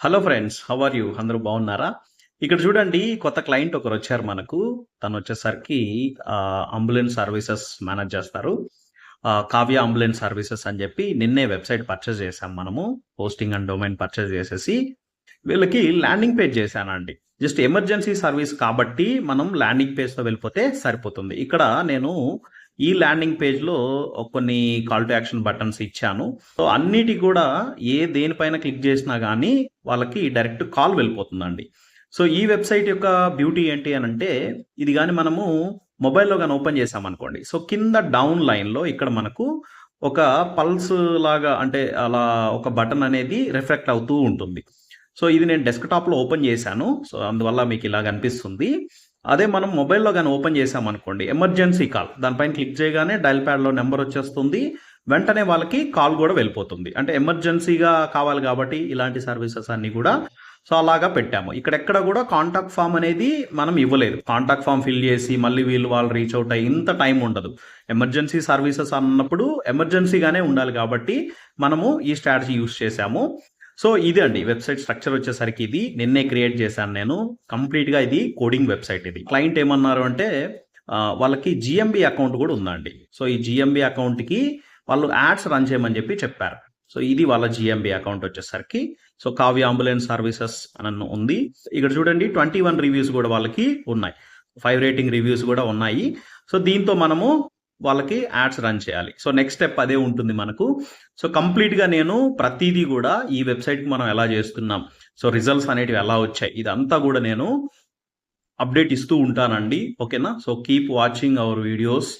Hello friends, how are you? అందరూ బాగున్నారా? ఇక్కడ చూడండి, కొత్త క్లయింట్ ఒకరు వచ్చారు మనకు. తను వచ్చేసరికి అంబులెన్స్ సర్వీసెస్ మేనేజ్ చేస్తారు. కావ్య అంబులెన్స్ సర్వీసెస్ అని చెప్పి నిన్నే వెబ్సైట్ పర్చేస్ చేసాం మనము. హోస్టింగ్ అండ్ డొమైన్ పర్చేస్ చేసేసి వీళ్ళకి ల్యాండింగ్ పేజ్ చేశానండి. జస్ట్ ఎమర్జెన్సీ సర్వీస్ కాబట్టి మనం ల్యాండింగ్ పేజ్తో వెళ్ళిపోతే సరిపోతుంది. ఇక్కడ నేను ఈ ల్యాండింగ్ పేజ్లో కొన్ని కాల్ టు యాక్షన్ బటన్స్ ఇచ్చాను. సో అన్నిటి కూడా దేనిపైన క్లిక్ చేసినా కానీ వాళ్ళకి డైరెక్ట్ కాల్ వెళ్ళిపోతుందండి. సో ఈ వెబ్సైట్ యొక్క బ్యూటీ ఏంటి అని అంటే, ఇది కానీ మనము మొబైల్లో కానీ ఓపెన్ చేసామనుకోండి, సో కింద డౌన్ లైన్లో ఇక్కడ మనకు ఒక పల్స్ లాగా, అంటే అలా ఒక బటన్ అనేది రిఫ్లెక్ట్ అవుతూ ఉంటుంది. సో ఇది నేను డెస్క్టాప్లో ఓపెన్ చేశాను, సో అందువల్ల మీకు ఇలా కనిపిస్తుంది. అదే మనం మొబైల్లో కానీ ఓపెన్ చేసామనుకోండి, ఎమర్జెన్సీ కాల్ దానిపైన క్లిక్ చేయగానే డయల్ ప్యాడ్లో నెంబర్ వచ్చేస్తుంది, వెంటనే వాళ్ళకి కాల్ కూడా వెళ్ళిపోతుంది. అంటే ఎమర్జెన్సీగా కావాలి కాబట్టి ఇలాంటి సర్వీసెస్ అన్నీ కూడా సో అలాగా పెట్టాము. ఇక్కడెక్కడ కూడా కాంటాక్ట్ ఫామ్ అనేది మనం ఇవ్వలేదు. కాంటాక్ట్ ఫామ్ ఫిల్ చేసి మళ్ళీ వాళ్ళు రీచ్ అవుట్ అయ్యి ఇంత టైం ఉండదు. ఎమర్జెన్సీ సర్వీసెస్ అన్నప్పుడు ఎమర్జెన్సీగానే ఉండాలి కాబట్టి మనము ఈ స్ట్రాటజీ యూస్ చేశాము. సో ఇది అండి వెబ్సైట్ స్ట్రక్చర్ వచ్చేసరికి. ఇది నిన్నే క్రియేట్ చేశాను నేను. కంప్లీట్గా ఇది కోడింగ్ వెబ్సైట్. ఇది క్లయింట్ ఏమన్నారు అంటే, వాళ్ళకి జిఎంబి అకౌంట్ కూడా ఉందండి. సో ఈ జిఎంబి అకౌంట్కి వాళ్ళు యాడ్స్ రన్ చేయమని చెప్పి చెప్పారు. సో ఇది వాళ్ళ జిఎంబి అకౌంట్ వచ్చేసరికి. సో కావ్య అంబులెన్స్ సర్వీసెస్ అని ఉంది. ఇక్కడ చూడండి 21 రివ్యూస్ కూడా వాళ్ళకి ఉన్నాయి. 5 రేటింగ్ రివ్యూస్ కూడా ఉన్నాయి. సో దీంతో మనము వాళ్ళకి యాడ్స్ రన్ చేయాలి. సో నెక్స్ట్ స్టెప్ అదే ఉంటుంది మనకు. సో కంప్లీట్గా నేను ప్రతిదీ కూడా ఈ వెబ్సైట్కి మనం ఎలా చేస్తున్నాం, సో రిజల్ట్స్ అనేటివి ఎలా వచ్చాయి, ఇదంతా కూడా నేను అప్డేట్ ఇస్తూ ఉంటానండి. ఓకేనా? So keep watching our videos.